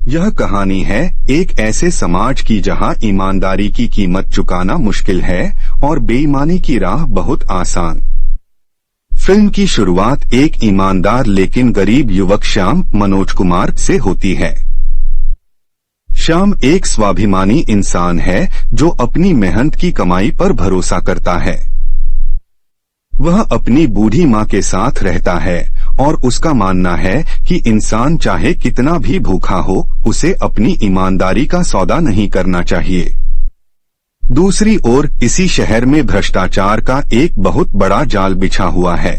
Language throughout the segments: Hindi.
यह कहानी है एक ऐसे समाज की जहां ईमानदारी की कीमत चुकाना मुश्किल है और बेईमानी की राह बहुत आसान। फिल्म की शुरुआत एक ईमानदार लेकिन गरीब युवक श्याम मनोज कुमार से होती है। श्याम एक स्वाभिमानी इंसान है जो अपनी मेहनत की कमाई पर भरोसा करता है। वह अपनी बूढ़ी माँ के साथ रहता है और उसका मानना है कि इंसान चाहे कितना भी भूखा हो, उसे अपनी ईमानदारी का सौदा नहीं करना चाहिए। दूसरी ओर इसी शहर में भ्रष्टाचार का एक बहुत बड़ा जाल बिछा हुआ है।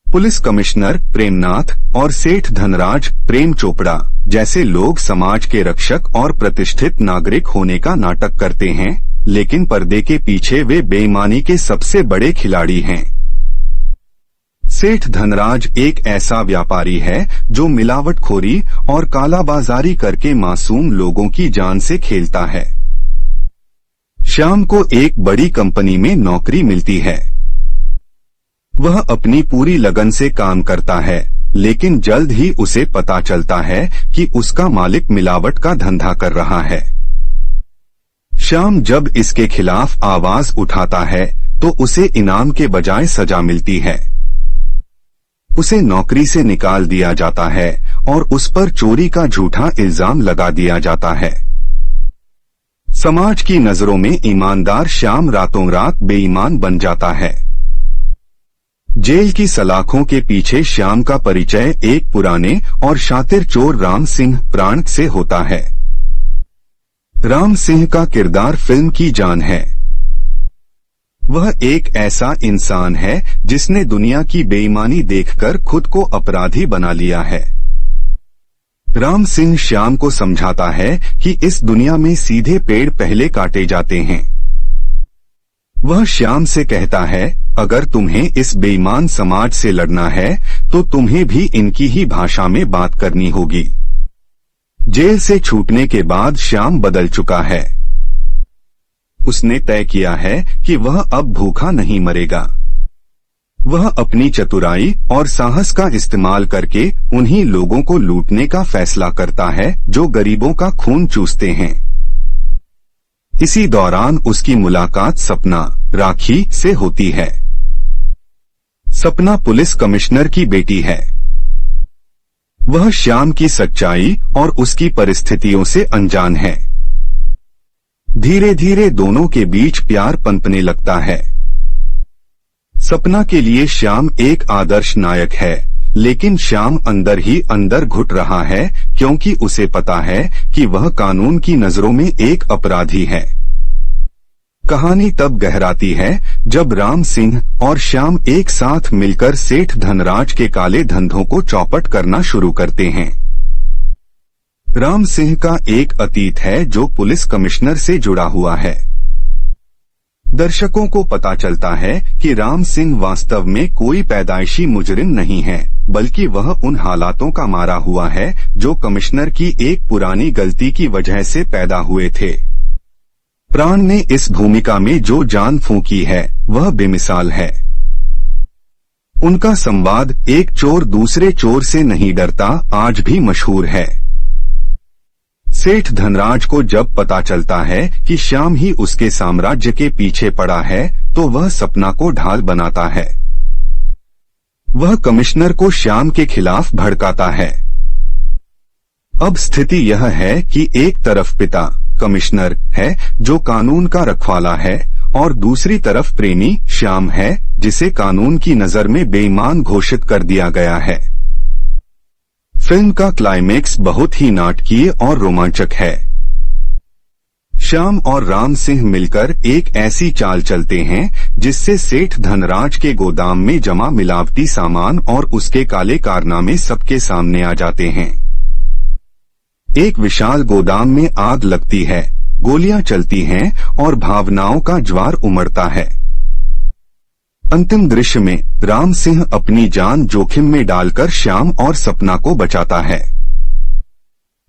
पुलिस कमिश्नर प्रेमनाथ और सेठ धनराज प्रेम चोपड़ा जैसे लोग समाज के रक्षक और प्रतिष्ठित नागरिक होने का नाटक करते हैं, लेकिन पर्दे के पीछे वे बेईमानी के सबसे बड़े खिलाड़ी हैं। सेठ धनराज एक ऐसा व्यापारी है जो मिलावटखोरी और कालाबाजारी करके मासूम लोगों की जान से खेलता है। श्याम को एक बड़ी कंपनी में नौकरी मिलती है। वह अपनी पूरी लगन से काम करता है, लेकिन जल्द ही उसे पता चलता है कि उसका मालिक मिलावट का धंधा कर रहा है। श्याम जब इसके खिलाफ आवाज उठाता है तो उसे इनाम के बजाय सजा मिलती है। उसे नौकरी से निकाल दिया जाता है और उस पर चोरी का झूठा इल्जाम लगा दिया जाता है। समाज की नजरों में ईमानदार श्याम रातों रात बेईमान बन जाता है। जेल की सलाखों के पीछे श्याम का परिचय एक पुराने और शातिर चोर राम सिंह प्राण से होता है। राम सिंह का किरदार फिल्म की जान है। वह एक ऐसा इंसान है जिसने दुनिया की बेईमानी देखकर खुद को अपराधी बना लिया है। राम सिंह श्याम को समझाता है कि इस दुनिया में सीधे पेड़ पहले काटे जाते हैं। वह श्याम से कहता है, अगर तुम्हें इस बेईमान समाज से लड़ना है तो तुम्हें भी इनकी ही भाषा में बात करनी होगी। जेल से छूटने के बाद श्याम बदल चुका है। उसने तय किया है कि वह अब भूखा नहीं मरेगा। वह अपनी चतुराई और साहस का इस्तेमाल करके उन्हीं लोगों को लूटने का फैसला करता है जो गरीबों का खून चूसते हैं। इसी दौरान उसकी मुलाकात सपना राखी से होती है। सपना पुलिस कमिश्नर की बेटी है। वह श्याम की सच्चाई और उसकी परिस्थितियों से अनजान है। धीरे धीरे दोनों के बीच प्यार पनपने लगता है। सपना के लिए श्याम एक आदर्श नायक है, लेकिन श्याम अंदर ही अंदर घुट रहा है क्योंकि उसे पता है कि वह कानून की नजरों में एक अपराधी है। कहानी तब गहराती है जब राम सिंह और श्याम एक साथ मिलकर सेठ धनराज के काले धंधों को चौपट करना शुरू करते हैं। राम सिंह का एक अतीत है जो पुलिस कमिश्नर से जुड़ा हुआ है। दर्शकों को पता चलता है कि राम सिंह वास्तव में कोई पैदाइशी मुजरिम नहीं है, बल्कि वह उन हालातों का मारा हुआ है जो कमिश्नर की एक पुरानी गलती की वजह से पैदा हुए थे। प्राण ने इस भूमिका में जो जान फूंकी है वह बेमिसाल है। उनका संवाद एक चोर दूसरे चोर से नहीं डरता आज भी मशहूर है। सेठ धनराज को जब पता चलता है कि श्याम ही उसके साम्राज्य के पीछे पड़ा है तो वह सपना को ढाल बनाता है। वह कमिश्नर को श्याम के खिलाफ भड़काता है। अब स्थिति यह है कि एक तरफ पिता कमिश्नर है जो कानून का रखवाला है और दूसरी तरफ प्रेमी श्याम है जिसे कानून की नजर में बेईमान घोषित कर दिया गया है। फिल्म का क्लाइमेक्स बहुत ही नाटकीय और रोमांचक है। श्याम और राम सिंह मिलकर एक ऐसी चाल चलते हैं जिससे सेठ धनराज के गोदाम में जमा मिलावटी सामान और उसके काले कारनामे सबके सामने आ जाते हैं। एक विशाल गोदाम में आग लगती है, गोलियां चलती हैं और भावनाओं का ज्वार उमड़ता है। अंतिम दृश्य में राम सिंह अपनी जान जोखिम में डालकर श्याम और सपना को बचाता है।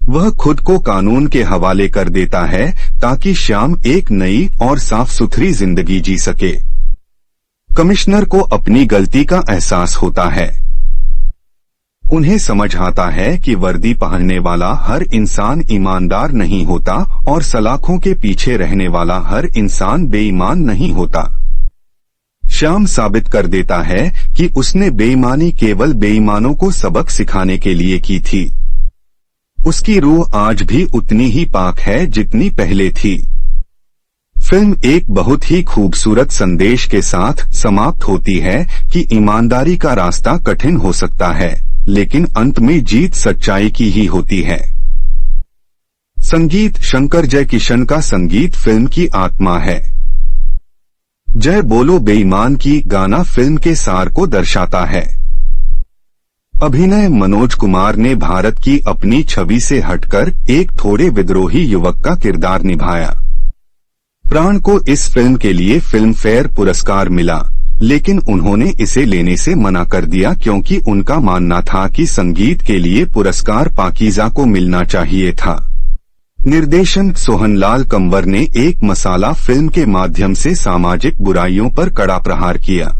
वह खुद को कानून के हवाले कर देता है ताकि श्याम एक नई और साफ सुथरी जिंदगी जी सके। कमिश्नर को अपनी गलती का एहसास होता है। उन्हें समझ आता है कि वर्दी पहनने वाला हर इंसान ईमानदार नहीं होता और सलाखों के पीछे रहने वाला हर इंसान बेईमान नहीं होता। श्याम साबित कर देता है कि उसने बेईमानी केवल बेईमानों को सबक सिखाने के लिए की थी। उसकी रूह आज भी उतनी ही पाक है जितनी पहले थी। फिल्म एक बहुत ही खूबसूरत संदेश के साथ समाप्त होती है कि ईमानदारी का रास्ता कठिन हो सकता है, लेकिन अंत में जीत सच्चाई की ही होती है। संगीत शंकर जयकिशन का संगीत फिल्म की आत्मा है। जय बोलो बेईमान की गाना फिल्म के सार को दर्शाता है। अभिनय मनोज कुमार ने भारत की अपनी छवि से हटकर एक थोड़े विद्रोही युवक का किरदार निभाया। प्राण को इस फिल्म के लिए फिल्म फेयर पुरस्कार मिला, लेकिन उन्होंने इसे लेने से मना कर दिया क्योंकि उनका मानना था कि संगीत के लिए पुरस्कार पाकीज़ा को मिलना चाहिए था। निर्देशन सोहनलाल कंवर ने एक मसाला फिल्म के माध्यम से सामाजिक बुराइयों पर कड़ा प्रहार किया।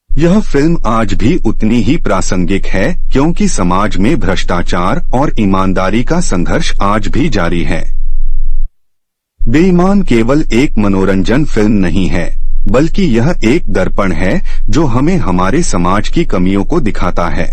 यह फिल्म आज भी उतनी ही प्रासंगिक है क्योंकि समाज में भ्रष्टाचार और ईमानदारी का संघर्ष आज भी जारी है। बेईमान केवल एक मनोरंजन फिल्म नहीं है, बल्कि यह एक दर्पण है जो हमें हमारे समाज की कमियों को दिखाता है।